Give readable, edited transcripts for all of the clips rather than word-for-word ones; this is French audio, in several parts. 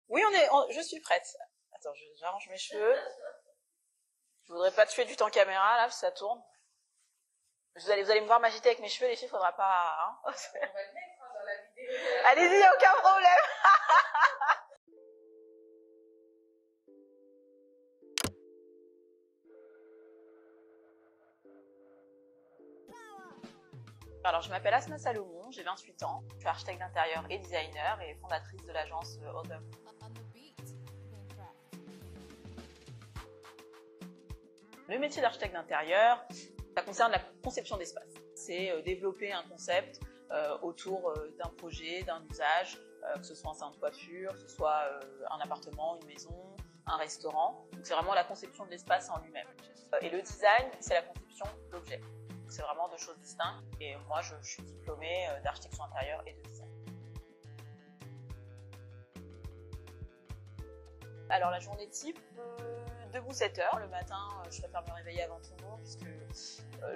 Oui, je suis prête. Attends, j'arrange mes cheveux. Je voudrais pas tuer du temps caméra, là, parce que ça tourne. Vous allez me voir m'agiter avec mes cheveux, les filles, faudra pas, hein. On va le mettre dans la vidéo. Allez-y, y a aucun problème. Alors, je m'appelle Asma Salomon, j'ai 28 ans, je suis architecte d'intérieur et designer et fondatrice de l'agence Odom. Le métier d'architecte d'intérieur, ça concerne la conception d'espace. C'est développer un concept autour d'un projet, d'un usage, que ce soit un salon de coiffure, que ce soit un appartement, une maison, un restaurant. C'est vraiment la conception de l'espace en lui-même. Et le design, c'est la conception d'objets. C'est vraiment deux choses distinctes. Et moi, je suis diplômée d'architecture intérieure et de design. Alors la journée type, debout 7 heures. Le matin, je préfère me réveiller avant tout le monde puisque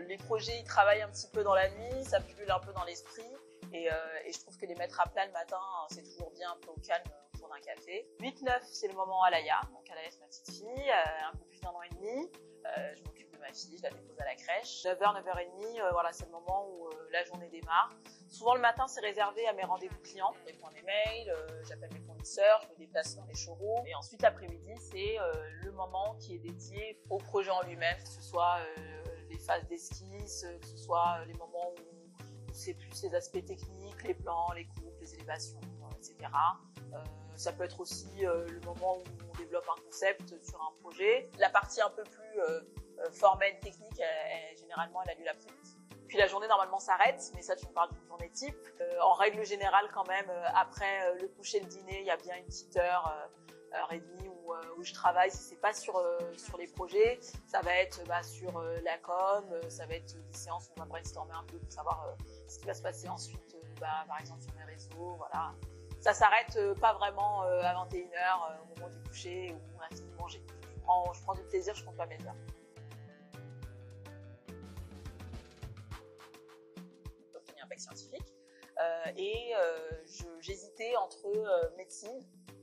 les projets ils travaillent un petit peu dans la nuit, ça pullule un peu dans l'esprit. Et je trouve que les mettre à plat le matin, c'est toujours bien un peu au calme autour d'un café. 8-9, c'est le moment à Alaya. Donc Alaya, c'est ma petite fille, un peu plus d'1 an et demi. Je m'occupe de ma fille, je la dépose à la crèche. 9h, 9h30, voilà, c'est le moment où la journée démarre. Souvent le matin, c'est réservé à mes rendez-vous clients. Je réponds à mes mails, j'appelle mes fournisseurs, je me déplace dans les showrooms. Et ensuite, l'après-midi, c'est le moment qui est dédié au projet en lui-même, que ce soit les phases d'esquisse, que ce soit les moments où c'est plus les aspects techniques, les plans, les coupes, les élévations, etc. Ça peut être aussi le moment où on développe un concept sur un projet. La partie un peu plus formelle, technique, généralement, elle a lieu l'après-midi. Puis la journée, normalement, s'arrête, mais ça, tu me parles d'une journée type. En règle générale, quand même, après le coucher, le dîner, il y a bien une petite heure et demie où je travaille. Si c'est pas sur les projets, ça va être sur la com, ça va être des séances où on va brainstormer un peu pour savoir ce qui va se passer ensuite, par exemple sur mes réseaux, voilà. Ça s'arrête pas vraiment à 21h au moment du coucher où on a fini de manger. Je prends du plaisir, je compte pas mes heures. J'ai obtenu un bac scientifique et j'hésitais entre médecine,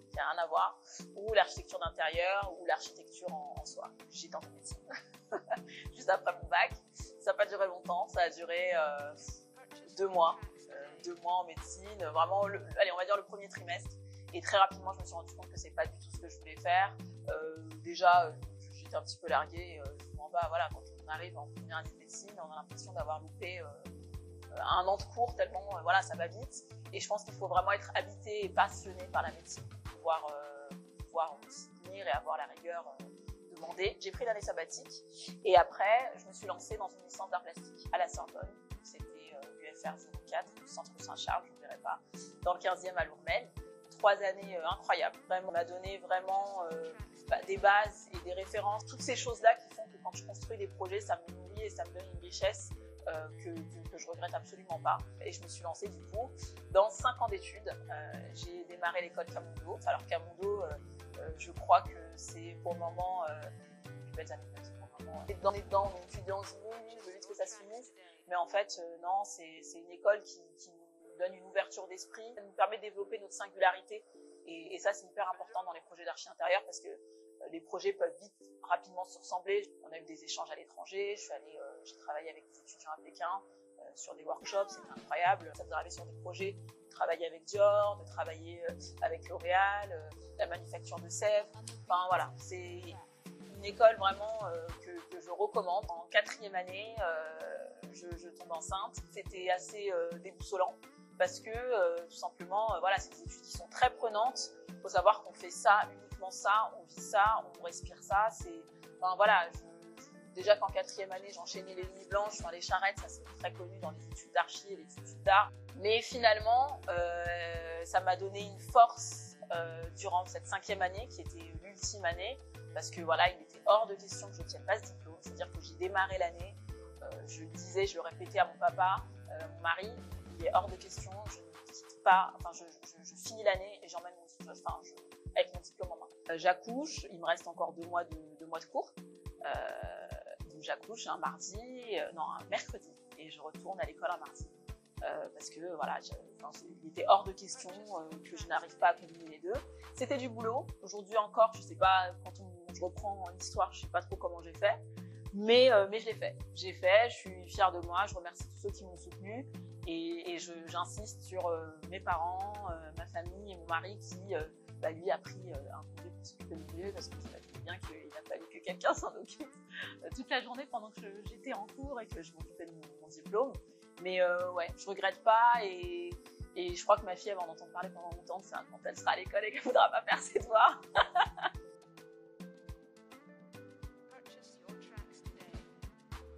qui n'a rien à voir, ou l'architecture d'intérieur, ou l'architecture en soi. J'ai tenté médecine juste après mon bac. Ça n'a pas duré longtemps, ça a duré 2 mois. 2 mois en médecine, vraiment, allez, on va dire le premier trimestre. Et très rapidement, je me suis rendu compte que c'est pas du tout ce que je voulais faire. Déjà, j'étais un petit peu larguée. Voilà, quand on arrive en première année de médecine, on a l'impression d'avoir loupé 1 an de cours tellement, voilà, ça va vite. Et je pense qu'il faut vraiment être habité et passionné par la médecine pour pouvoir s'y tenir et avoir la rigueur demandée. J'ai pris l'année sabbatique et après, je me suis lancée dans une licence d'art plastique à la Sorbonne. C'était UFR 04, du centre Saint-Charles, je ne dirais pas, dans le 15e à Lourmel. 3 années incroyables. Vraiment, on m'a donné vraiment des bases et des références, toutes ces choses-là qui font que quand je construis des projets, ça me nourrit et ça me donne une richesse que je regrette absolument pas. Et je me suis lancée du coup dans 5 ans d'études. J'ai démarré l'école Camondo. Alors Camondo, je crois que c'est pour le moment les belles années de pour le moment. On est dedans, on est étudiant, on se dit oui, je veux vite que ça se finisse. Mais en fait, non, c'est une école qui nous donne une ouverture d'esprit, ça nous permet de développer notre singularité. Et ça, c'est hyper important dans les projets d'archi intérieur parce que les projets peuvent vite, rapidement se ressembler. On a eu des échanges à l'étranger, j'ai travaillé avec des étudiants à Pékin sur des workshops, c'était incroyable. Ça nous arrivait sur des projets de travailler avec Dior, de travailler avec L'Oréal, la manufacture de Sèvres. Enfin voilà, c'est une école vraiment que je recommande. En 4e année, je tombe enceinte. C'était assez déboussolant parce que tout simplement, voilà, c'est des études qui sont très prenantes. Il faut savoir qu'on fait ça, uniquement ça, on vit ça, on respire ça. Enfin voilà, déjà qu'en 4e année, j'enchaînais les nuits blanches, les charrettes, ça c'est très connu dans les études d'archi et les études d'art. Mais finalement, ça m'a donné une force durant cette 5e année qui était l'ultime année. Parce que voilà, il était hors de question que je n'obtienne pas ce diplôme. C'est-à-dire que j'ai démarré l'année, je le disais, je le répétais à mon papa, mon mari, il est hors de question, je ne quitte pas, enfin je finis l'année et j'emmène mon diplôme, avec mon diplôme en main. J'accouche, il me reste encore 2 mois de cours. Donc j'accouche un mercredi et je retourne à l'école un mardi. parce que voilà, il était hors de question que je n'arrive pas à combiner les deux. C'était du boulot. Aujourd'hui encore, je sais pas, je reprends l'histoire, je sais pas trop comment j'ai fait, mais je l'ai fait. J'ai fait, je suis fière de moi, je remercie tous ceux qui m'ont soutenue et j'insiste sur mes parents, ma famille et mon mari qui, lui, a pris un congé pour s'occuper de mon bébé parce que ça fait bien qu'il a fallu que quelqu'un s'en occupe toute la journée pendant que j'étais en cours et que je m'occupais de mon diplôme. Mais ouais, je regrette pas et je crois que ma fille elle va en entendre parler pendant longtemps, c'est quand elle sera à l'école et qu'elle voudra pas faire ses devoirs.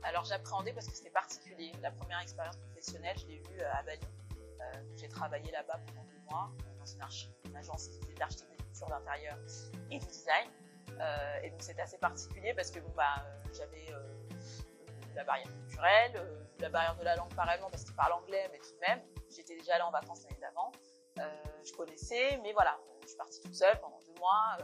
Alors j'appréhendais parce que c'était particulier. La première expérience professionnelle, je l'ai vue à Bali. J'ai travaillé là-bas pendant 2 mois dans une agence qui faisait de l'architecture d'intérieur et du design. Et donc c'était assez particulier parce que j'avais la barrière culturelle, la barrière de la langue pareillement parce qu'ils parlent anglais, mais tout de même, j'étais déjà allée en vacances l'année d'avant. Je connaissais, mais voilà, je suis partie toute seule pendant 2 mois.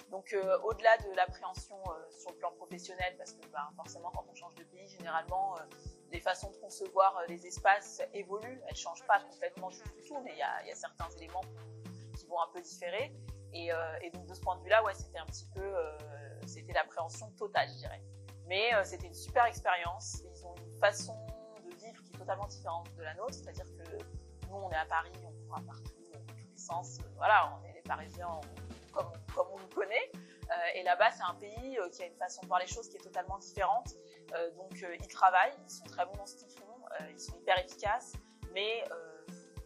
Donc au-delà de l'appréhension sur le plan professionnel, parce que forcément quand on change de pays, généralement les façons de concevoir les espaces évoluent, elles ne changent pas complètement du tout, mais il y a certains éléments qui vont un peu différer. Et donc de ce point de vue-là, ouais, c'était un petit peu, c'était l'appréhension totale, je dirais. Mais c'était une super expérience. Ils ont une façon de vivre qui est totalement différente de la nôtre, c'est-à-dire que nous on est à Paris, on court partout, dans tous les sens, voilà, on est les Parisiens comme on nous connaît. Et là-bas, c'est un pays qui a une façon de voir les choses qui est totalement différente. Donc, ils travaillent, ils sont très bons dans ce qu'ils font, ils sont hyper efficaces, mais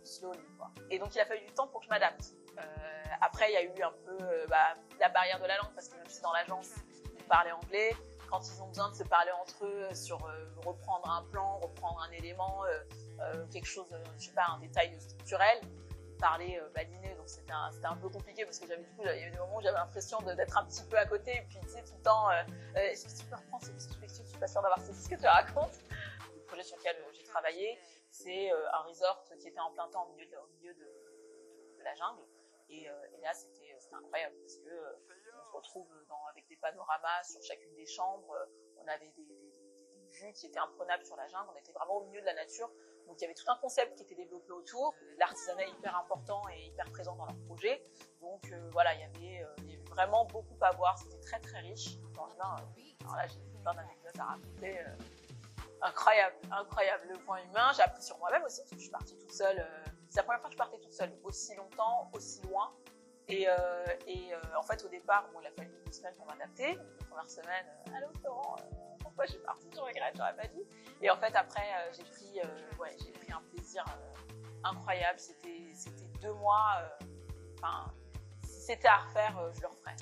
slowly, quoi. Et donc, il a fallu du temps pour que je m'adapte. Après, il y a eu un peu la barrière de la langue, parce que même si dans l'agence, ils parlaient anglais, quand ils ont besoin de se parler entre eux sur reprendre un plan, reprendre un élément, quelque chose, je sais pas, un détail structurel, parler balinais, donc c'était un peu compliqué parce que il y avait des moments où j'avais l'impression d'être un petit peu à côté et puis tu sais tout le temps est-ce que tu peux reprendre cette perspective, je suis pas sûre d'avoir saisi ce que tu racontes. Le projet sur lequel j'ai travaillé, c'est un resort qui était en plein temps au milieu de la jungle et là c'était incroyable parce que on se retrouve avec des panoramas sur chacune des chambres, on avait des vues qui étaient imprenables sur la jungle, on était vraiment au milieu de la nature. Donc il y avait tout un concept qui était développé autour, l'artisanat est hyper important et hyper présent dans leur projet. Donc voilà, il y avait vraiment beaucoup à voir, c'était très très riche dans le vin. Alors là, j'ai plein d'anecdotes à raconter. Incroyable le point humain. J'ai appris sur moi-même aussi, parce que je suis partie toute seule. C'est la première fois que je partais toute seule aussi longtemps, aussi loin. Et en fait, au départ, il a fallu 2 semaines pour m'adapter. La première semaine, allô Florent, pourquoi je suis partie, je regrette, j'aurais pas dû. Et en fait, après, j'ai pris un plaisir incroyable. C'était 2 mois. Si c'était à refaire, je le referais.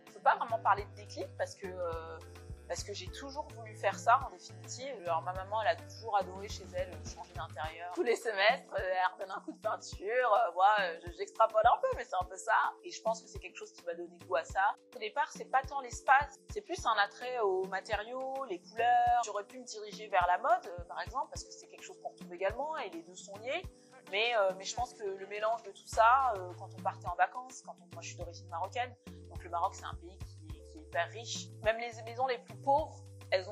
Je peux pas vraiment parler de déclic parce que j'ai toujours voulu faire ça en définitive. Alors ma maman, elle a toujours adoré chez elle changer d'intérieur. Tous les semestres, elle redonne un coup de peinture. Moi, j'extrapole un peu, mais c'est un peu ça. Et je pense que c'est quelque chose qui va donner goût à ça. Au départ, c'est pas tant l'espace, c'est plus un attrait aux matériaux, les couleurs. J'aurais pu me diriger vers la mode, par exemple, parce que c'est quelque chose qu'on retrouve également et les deux sont liés. Mais je pense que le mélange de tout ça, quand on partait en vacances, moi je suis d'origine marocaine, donc le Maroc c'est un pays qui est hyper riche. Même les maisons les plus pauvres, elles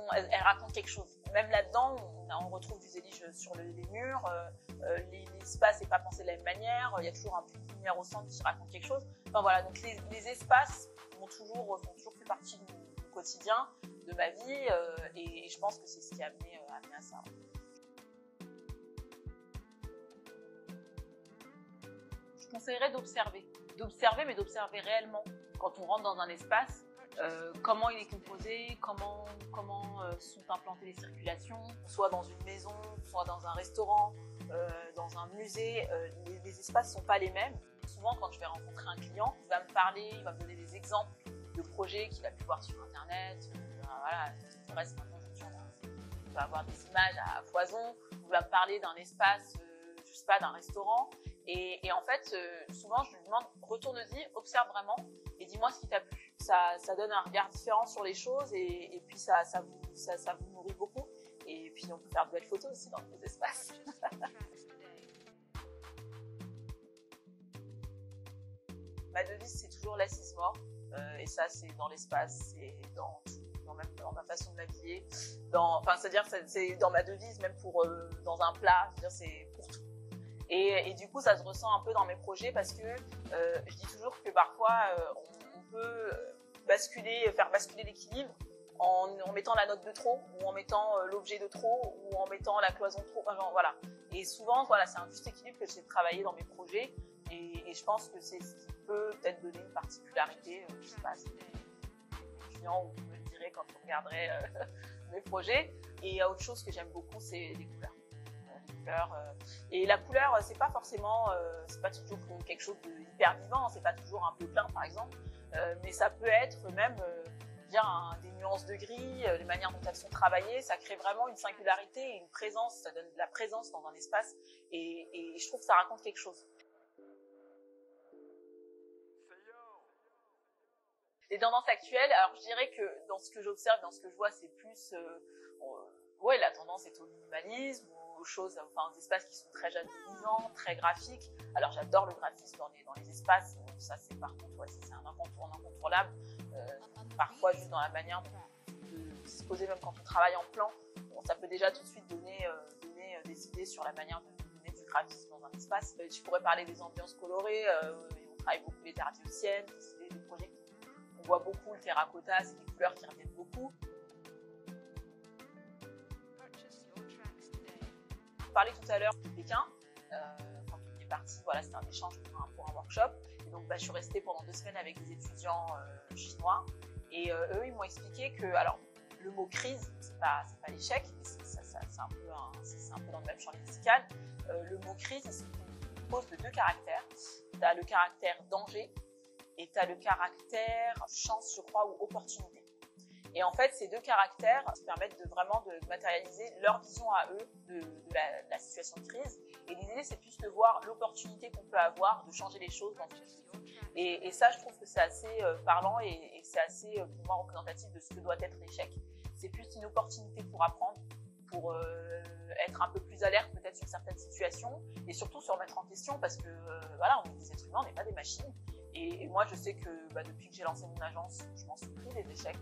racontent quelque chose. Même là-dedans, on retrouve du zélige sur les murs, l'espace n'est pas pensé de la même manière, il y a toujours un peu de lumière au centre qui raconte quelque chose. Enfin voilà, donc les espaces font toujours fait partie du quotidien, de ma vie, et je pense que c'est ce qui a amené à ça. Je conseillerais d'observer, mais d'observer réellement. Quand on rentre dans un espace, comment il est composé, comment sont implantées les circulations, soit dans une maison, soit dans un restaurant, dans un musée, les espaces ne sont pas les mêmes. Souvent, quand je vais rencontrer un client, il va me parler, il va me donner des exemples de projets qu'il a pu voir sur Internet. Voilà, le reste, maintenant, on va avoir des images à foison. Il va me parler d'un espace, je sais pas, d'un restaurant. Et en fait, souvent, je lui demande, retourne-y, observe vraiment et dis-moi ce qui t'a plu. Ça donne un regard différent sur les choses et puis ça vous nourrit beaucoup. Et puis, on peut faire de belles photos aussi dans les espaces. Ma devise, c'est toujours l'assise mort. Et ça, c'est dans l'espace, c'est dans tout. même dans ma façon de m'habiller, c'est-à-dire c'est dans ma devise, même pour dans un plat, c'est-à-dire c'est pour tout. Et du coup, ça se ressent un peu dans mes projets parce que je dis toujours que parfois on peut faire basculer l'équilibre en mettant la note de trop, ou en mettant l'objet de trop, ou en mettant la cloison de trop. Voilà. Et souvent, voilà, c'est un juste équilibre que j'essaie de travailler dans mes projets. Et je pense que c'est ce qui peut peut-être donner une particularité, je sais pas, si les clients ou vous me le direz quand vous regarderez mes projets. Et il y a autre chose que j'aime beaucoup, c'est les couleurs. Et la couleur, c'est pas forcément, c'est pas toujours quelque chose de hyper vivant, c'est pas toujours un peu plein par exemple, mais ça peut être même des nuances de gris, les manières dont elles sont travaillées, ça crée vraiment une singularité et une présence, ça donne de la présence dans un espace et je trouve que ça raconte quelque chose. Les tendances actuelles, alors je dirais que dans ce que j'observe, dans ce que je vois, c'est plus, ouais, la tendance est au minimalisme, aux choses, enfin, aux espaces qui sont très japonisants, très graphiques. Alors j'adore le graphisme dans les espaces, ça c'est par contre, ouais, c'est un incontournable. Parfois juste dans la manière de disposer, même quand on travaille en plan, bon, ça peut déjà tout de suite donner des idées sur la manière de donner du graphisme dans un espace. Je pourrais parler des ambiances colorées, on travaille beaucoup les terres égyptiennes, c'est des projets on voit beaucoup le terracotta, c'est des couleurs qui reviennent beaucoup. Je parlais tout à l'heure de Pékin, quand on est parti, voilà, c'était un échange pour un workshop. Et donc, je suis restée pendant 2 semaines avec des étudiants chinois. Et eux, ils m'ont expliqué que, alors, le mot crise, c'est pas l'échec, c'est un peu dans le même champ lexical. Le mot crise, il se compose de 2 caractères. Tu as le caractère danger et tu as le caractère chance, je crois, ou opportunité. Et en fait, ces 2 caractères permettent vraiment de matérialiser leur vision à eux de la situation de crise. Et l'idée, c'est plus de voir l'opportunité qu'on peut avoir de changer les choses dans une crise. Et ça, je trouve que c'est assez parlant et c'est assez, pour moi, représentatif de ce que doit être l'échec. C'est plus une opportunité pour apprendre, pour être un peu plus alerte peut-être sur certaines situations et surtout se remettre en question parce que, voilà, on est des êtres humains, on n'est pas des machines. Et moi, je sais que depuis que j'ai lancé mon agence, je m'en suis pris des échecs.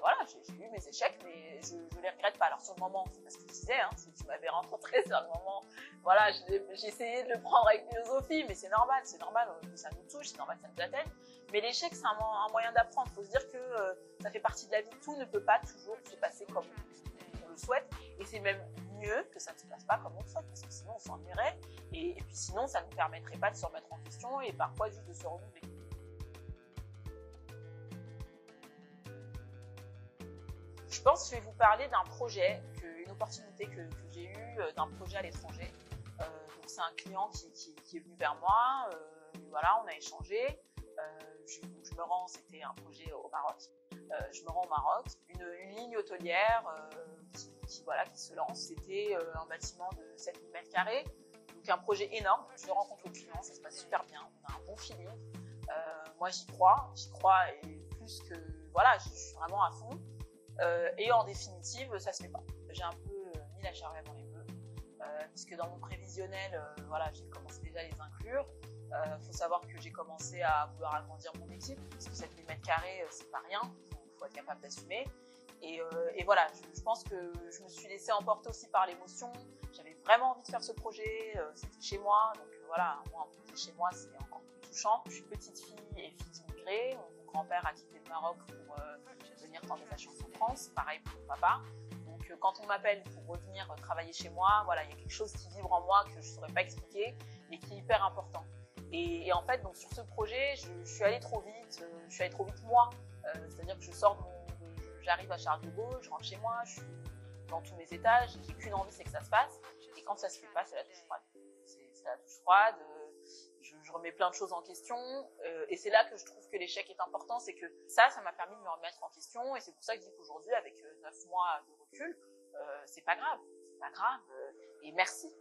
Voilà, j'ai eu mes échecs, mais je les regrette pas. Alors sur le moment, c'est pas ce que je disais, hein, si tu m'avais rencontré sur le moment, voilà, j'ai essayé de le prendre avec philosophie, mais c'est normal que ça nous touche, c'est normal que ça nous atteigne. Mais l'échec, c'est un moyen d'apprendre. Il faut se dire que ça fait partie de la vie. Tout ne peut pas toujours se passer comme on le souhaite, et c'est même mieux que ça ne se passe pas comme on le souhaite, parce que sinon on s'ennuierait, et puis sinon ça ne nous permettrait pas de se remettre en question et parfois juste de se renouveler. Je pense que je vais vous parler d'un projet, une opportunité que j'ai eue d'un projet à l'étranger. Donc c'est un client qui est venu vers moi, voilà, on a échangé. Je me rends, c'était un projet au Maroc. Je me rends au Maroc, une ligne hôtelière qui se lance. C'était un bâtiment de 7000 m², donc un projet énorme. Je rencontre le client, ça se passe super bien, on a un bon feeling. Moi j'y crois et plus que, voilà, je suis vraiment à fond. Et en définitive, ça se fait pas. J'ai un peu mis la charrue avant les bœufs, puisque dans mon prévisionnel, voilà, j'ai commencé déjà à les inclure. Faut savoir que j'ai commencé à vouloir agrandir mon équipe, parce que 7000 m², c'est pas rien, faut être capable d'assumer. Et voilà, je pense que je me suis laissée emporter aussi par l'émotion. J'avais vraiment envie de faire ce projet, c'était chez moi, donc voilà, moi un projet chez moi, c'est encore plus touchant. Je suis petite fille et fille d'immigrés. Mon grand-père a quitté le Maroc pour venir tendre des agences en France, pareil pour mon papa. Donc quand on m'appelle pour revenir travailler chez moi, voilà, il y a quelque chose qui vibre en moi que je ne saurais pas expliquer et qui est hyper important. Et en fait, donc sur ce projet, je suis allée trop vite, moi. C'est-à-dire que j'arrive à Charles de Gaulle, je rentre chez moi, je suis dans tous mes étages, j'ai qu'une envie, c'est que ça se passe. Et quand ça se fait pas, c'est la douche froide. C'est la douche froide. Je remets plein de choses en question, et c'est là que je trouve que l'échec est important, c'est que ça m'a permis de me remettre en question, et c'est pour ça que je dis qu'aujourd'hui, avec 9 mois de recul, c'est pas grave, et merci.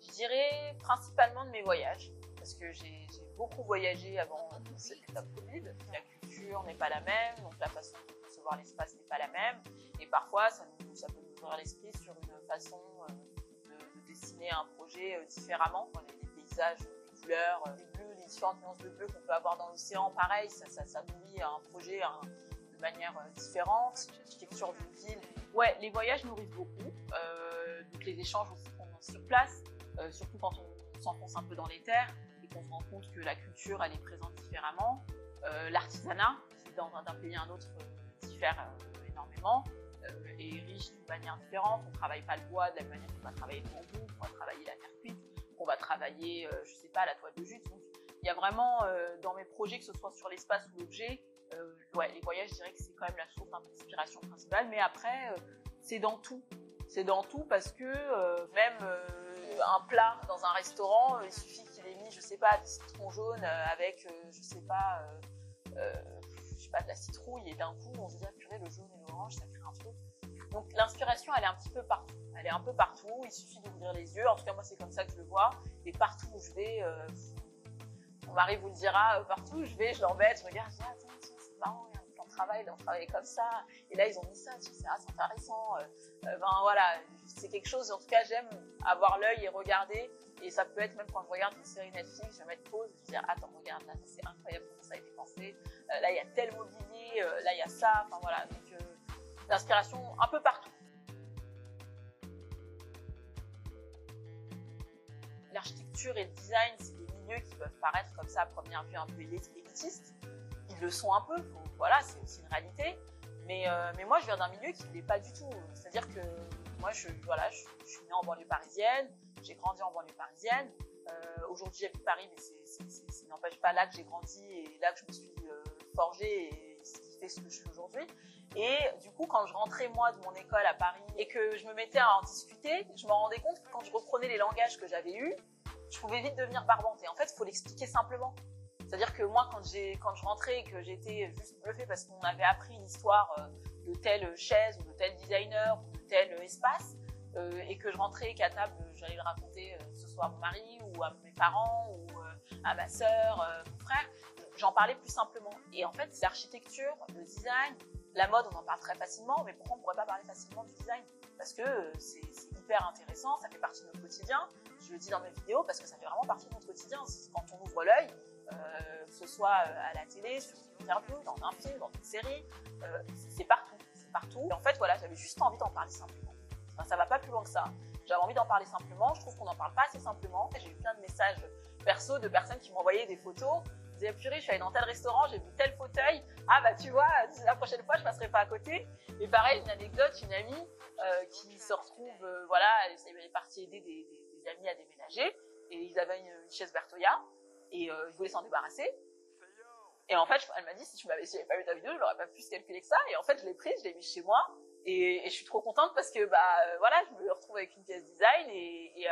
Je dirais principalement de mes voyages, parce que j'ai beaucoup voyagé avant cette étape Covid. La culture n'est pas la même, donc la façon de concevoir l'espace n'est pas la même, et parfois ça peut nous ouvrir l'esprit sur une façon de dessiner un projet différemment. Les paysages, couleurs, les bleus, les différentes nuances de bleu qu'on peut avoir dans l'océan, pareil, ça nourrit un projet de manière différente. L'architecture d'une ville. Ouais, les voyages nourrissent beaucoup, donc les échanges aussi qu'on a sur place, surtout quand on s'enfonce un peu dans les terres et qu'on se rend compte que la culture elle est présente différemment. L'artisanat, qui d'un pays à un autre diffère énormément, est riche d'une manière différente. On ne travaille pas le bois de la même manière qu'on va travailler le bambou, qu'on va travailler la terre cuite, qu'on va travailler, je sais pas, la toile de jute. Donc, il y a vraiment dans mes projets, que ce soit sur l'espace ou l'objet, ouais, les voyages, je dirais que c'est quand même la source d'inspiration principale. Mais après, c'est dans tout. C'est dans tout parce que même un plat dans un restaurant, il suffit qu'il ait mis, je sais pas, des citrons jaunes avec, je sais pas, de la citrouille, et d'un coup, on se dit, ah purée, le jaune et l'orange, ça crée un truc. Donc l'inspiration, elle est un petit peu partout. Elle est un peu partout, il suffit d'ouvrir les yeux. En tout cas, moi, c'est comme ça que je le vois. Et partout où je vais, mon mari vous le dira, partout où je vais, je l'embête, je regarde, je dis, attends, c'est marrant, il y a un plan de travail, on travaille comme ça. Et là, ils ont mis ça, je dis, c'est intéressant. Ben voilà, c'est quelque chose, en tout cas, j'aime avoir l'œil et regarder. Et ça peut être même quand je regarde une série Netflix, je vais mettre pause, je vais dire, attends, regarde, là, c'est incroyable comment ça a été pensé. Là, il y a tel mobilier, là, il y a ça. Enfin, voilà. Donc, l'inspiration un peu partout. L'architecture et le design, c'est des milieux qui peuvent paraître comme ça à première vue un peu élitistes. Ils le sont un peu, voilà, c'est aussi une réalité. Mais moi, je viens d'un milieu qui ne l'est pas du tout. C'est-à-dire que moi, je suis née en banlieue parisienne, j'ai grandi en banlieue parisienne. Aujourd'hui, j'habite Paris, mais ça n'empêche pas là que j'ai grandi et là que je me suis forgée et ce qui fait ce que je suis aujourd'hui. Et du coup, quand je rentrais moi de mon école à Paris et que je me mettais à en discuter, je me rendais compte que quand je reprenais les langages que j'avais eus, je pouvais vite devenir barbante. Et en fait, il faut l'expliquer simplement. C'est-à-dire que moi, quand je rentrais et que j'étais juste bluffée parce qu'on avait appris l'histoire de telle chaise ou de tel designer ou de tel espace, et que je rentrais et qu'à table, j'allais le raconter ce soir à mon mari ou à mes parents ou à ma sœur, mon frère, j'en parlais plus simplement. Et en fait, l'architecture, le design, la mode, on en parle très facilement, mais pourquoi on ne pourrait pas parler facilement du design? Parce que c'est hyper intéressant, ça fait partie de notre quotidien. Je le dis dans mes vidéos parce que ça fait vraiment partie de notre quotidien. Quand on ouvre l'œil, que ce soit à la télé, sur une interview, dans un film, dans une série, c'est partout. C'est partout. Et en fait, voilà, j'avais juste envie d'en parler simplement. Enfin, ça va pas plus loin que ça. J'avais envie d'en parler simplement. Je trouve qu'on n'en parle pas assez simplement. J'ai eu plein de messages perso de personnes qui m'envoyaient des photos. Ils disaient, purée, je suis allée dans tel restaurant, j'ai vu tel fauteuil. Ah bah tu vois, la prochaine fois, je passerai pas à côté. Et pareil, une anecdote, une amie qui se retrouve, voilà, elle est partie aider des amis à déménager. Et ils avaient une chaise Bertoya. Et ils voulaient s'en débarrasser. Et en fait, elle m'a dit, si j'avais pas vu ta vidéo, je l'aurais pas pu se calculer que ça. Et en fait, je l'ai prise, je l'ai mise chez moi. Et je suis trop contente parce que, voilà, je me retrouve avec une pièce design. Et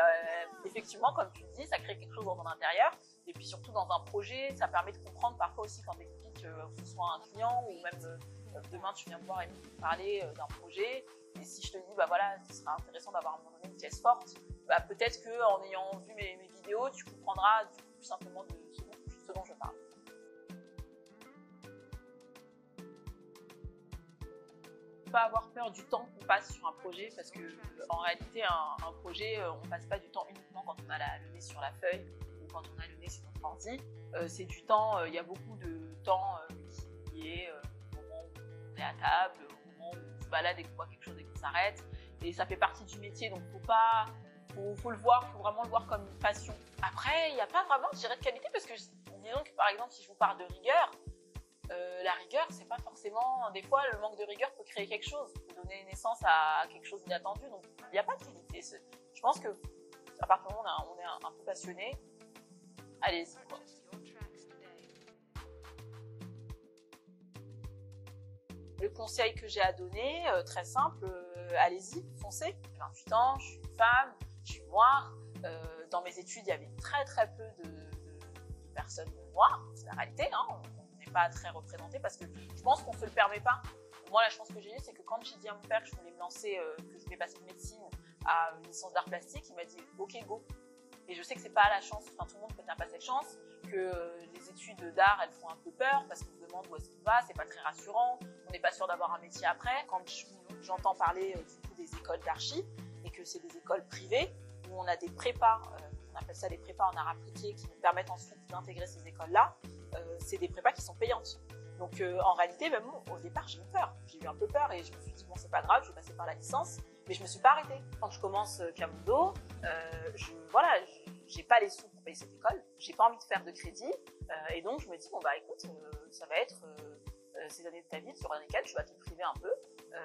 effectivement, comme tu le dis, ça crée quelque chose dans ton intérieur. Et puis surtout dans un projet, ça permet de comprendre parfois aussi quand tu expliques que ce soit un client ou même demain tu viens me voir et me parler d'un projet. Et si je te dis, bah voilà, ce sera intéressant d'avoir à un moment donné une pièce forte, bah peut-être qu'en ayant vu mes vidéos, tu comprendras du coup plus simplement de ce dont je parle. Pas avoir peur du temps qu'on passe sur un projet parce que en réalité un projet on passe pas du temps uniquement quand on a le nez sur la feuille ou quand on a le nez sur notre ordi. C'est du temps, il y a beaucoup de temps qui est au moment où on est à table, au moment où on se balade et qu'on voit quelque chose et qu'on s'arrête, et ça fait partie du métier, donc faut le voir, faut vraiment le voir comme une passion. Après il n'y a pas vraiment, je dirais, de qualité parce que disons que par exemple si je vous parle de rigueur, la rigueur, c'est pas forcément. Des fois, le manque de rigueur peut créer quelque chose, peut donner naissance à quelque chose d'inattendu. Donc, il n'y a pas de qualité. Je pense que à partir du moment où on est un peu passionné, allez-y, quoi. Le conseil que j'ai à donner, très simple, allez-y, foncez. J'ai 28 ans, je suis une femme, je suis noire. Dans mes études, il y avait très très peu de personnes noires. C'est la réalité, hein. Pas très représenté parce que je pense qu'on se le permet pas. Moi, la chance que j'ai eue, c'est que quand j'ai dit à mon père que je voulais me lancer, que je voulais passer de médecine à une licence d'art plastique, il m'a dit ok, go. Et je sais que c'est pas la chance, enfin tout le monde n'a pas cette chance, que les études d'art elles font un peu peur parce qu'on se demande où est-ce qu'on va, c'est pas très rassurant, on n'est pas sûr d'avoir un métier après. Quand j'entends parler du coup des écoles d'archi et que c'est des écoles privées où on a des prépas, on appelle ça des prépas en art appliqué, qui nous permettent ensuite d'intégrer ces écoles-là, c'est des prépas qui sont payantes. Donc en réalité, même au départ, j'ai eu peur. J'ai eu un peu peur et je me suis dit, bon, c'est pas grave, je vais passer par la licence. Mais je me suis pas arrêtée. Quand je commence Piamondo, j'ai pas les sous pour payer cette école. J'ai pas envie de faire de crédit. Et donc, je me dis, bon, bah écoute, ça va être ces années de ta vie sur lesquelles tu vas te priver un peu.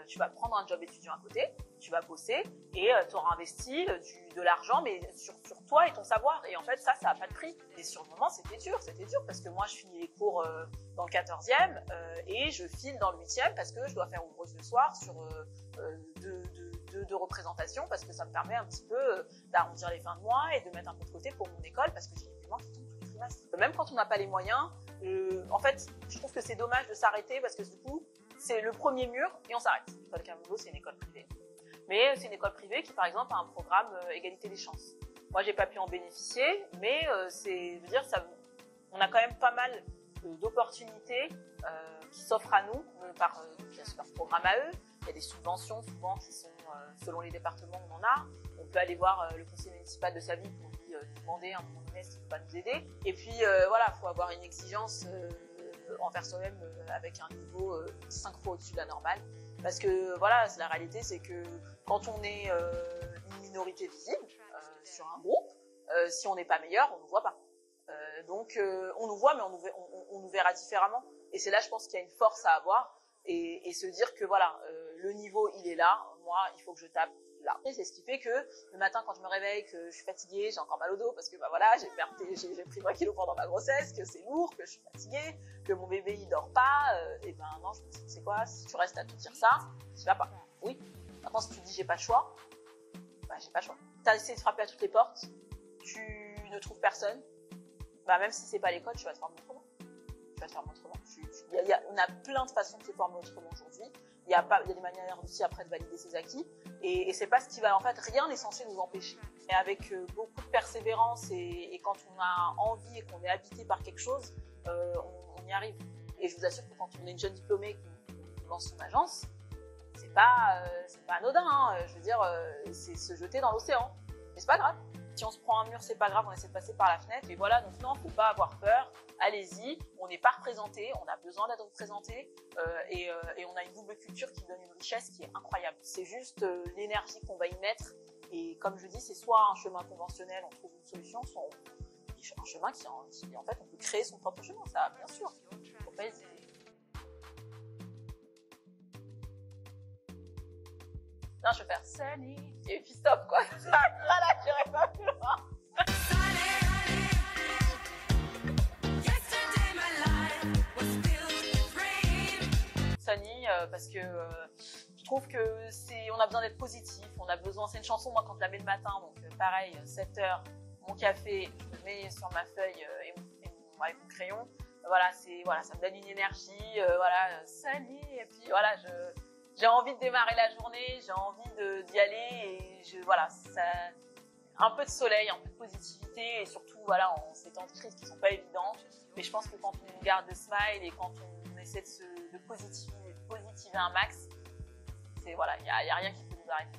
Tu vas prendre un job étudiant à côté, tu vas bosser et tu auras investi de l'argent, mais sur toi et ton savoir. Et en fait, ça n'a pas de prix. Et sur le moment, c'était dur parce que moi, je finis les cours dans le 14e et je file dans le 8e parce que je dois faire ouvreuse le soir sur de représentation parce que ça me permet un petit peu d'arrondir les fins de mois et de mettre un peu de côté pour mon école parce que j'ai des paiements qui tombent tous les trimestres. Même quand on n'a pas les moyens, en fait, je trouve que c'est dommage de s'arrêter parce que du coup, c'est le premier mur et on s'arrête. L'école Piamondo, c'est une école privée. Mais c'est une école privée qui, par exemple, a un programme égalité des chances. Moi, j'ai pas pu en bénéficier, mais je veux dire, on a quand même pas mal d'opportunités qui s'offrent à nous par leur programme à eux. Il y a des subventions souvent qui sont selon les départements où on en a. On peut aller voir le conseil municipal de sa ville pour lui demander à un moment donné s'il peut pas nous aider. Et puis voilà, il faut avoir une exigence envers soi-même avec un niveau 5 fois au-dessus de la normale. Parce que voilà, la réalité c'est que quand on est une minorité visible sur un groupe, si on n'est pas meilleur, on ne nous voit pas. Donc on nous voit mais on nous verra différemment. Et c'est là je pense qu'il y a une force à avoir et se dire que voilà, le niveau il est là, moi il faut que je tape là. Et c'est ce qui fait que le matin quand je me réveille, que je suis fatiguée, j'ai encore mal au dos parce que bah voilà, j'ai pris 20 kilos pendant ma grossesse, que c'est lourd, que je suis fatiguée, que mon bébé il dort pas, et ben non, je me dis c'est quoi, si tu restes à tout dire ça, tu vas pas. Oui. Maintenant si tu dis j'ai pas le choix, bah j'ai pas le choix. T'as essayé de frapper à toutes les portes, tu ne trouves personne, bah même si c'est pas l'école, tu vas te former autrement. On a plein de façons de se former autrement aujourd'hui. Il y a des manières aussi après de valider ses acquis. Et c'est pas ce qui va, en fait, rien n'est censé nous empêcher. Et avec beaucoup de persévérance et quand on a envie et qu'on est habité par quelque chose, on y arrive. Et je vous assure que quand on est une jeune diplômée qui lance son agence, c'est pas anodin, hein. Je veux dire, c'est se jeter dans l'océan. Mais c'est pas grave. Si on se prend un mur, c'est pas grave, on essaie de passer par la fenêtre. Et voilà, donc non, faut pas avoir peur. Allez-y, on n'est pas représenté, on a besoin d'être représenté et on a une double culture qui donne une richesse qui est incroyable. C'est juste l'énergie qu'on va y mettre. Et comme je dis, c'est soit un chemin conventionnel, on trouve une solution, soit un chemin qui en fait, on peut créer son propre chemin. Ça, bien sûr. Faut pas hésiter. Non, je vais faire Sunny et puis stop quoi. Voilà, j'irai pas plus loin. Sunny, parce que je trouve que on a besoin d'être positif, on a besoin, c'est une chanson, moi quand je la mets le matin, donc pareil, 7h, mon café, je me mets sur ma feuille avec mon crayon, voilà, ça me donne une énergie, voilà, Sunny, et puis voilà, j'ai envie de démarrer la journée, j'ai envie d'y aller et voilà, un peu de soleil, un peu de positivité et surtout voilà, en ces temps de crise qui sont pas évidents. Mais je pense que quand on garde le smile et quand on essaie de positiver un max, il y a rien qui peut nous arrêter.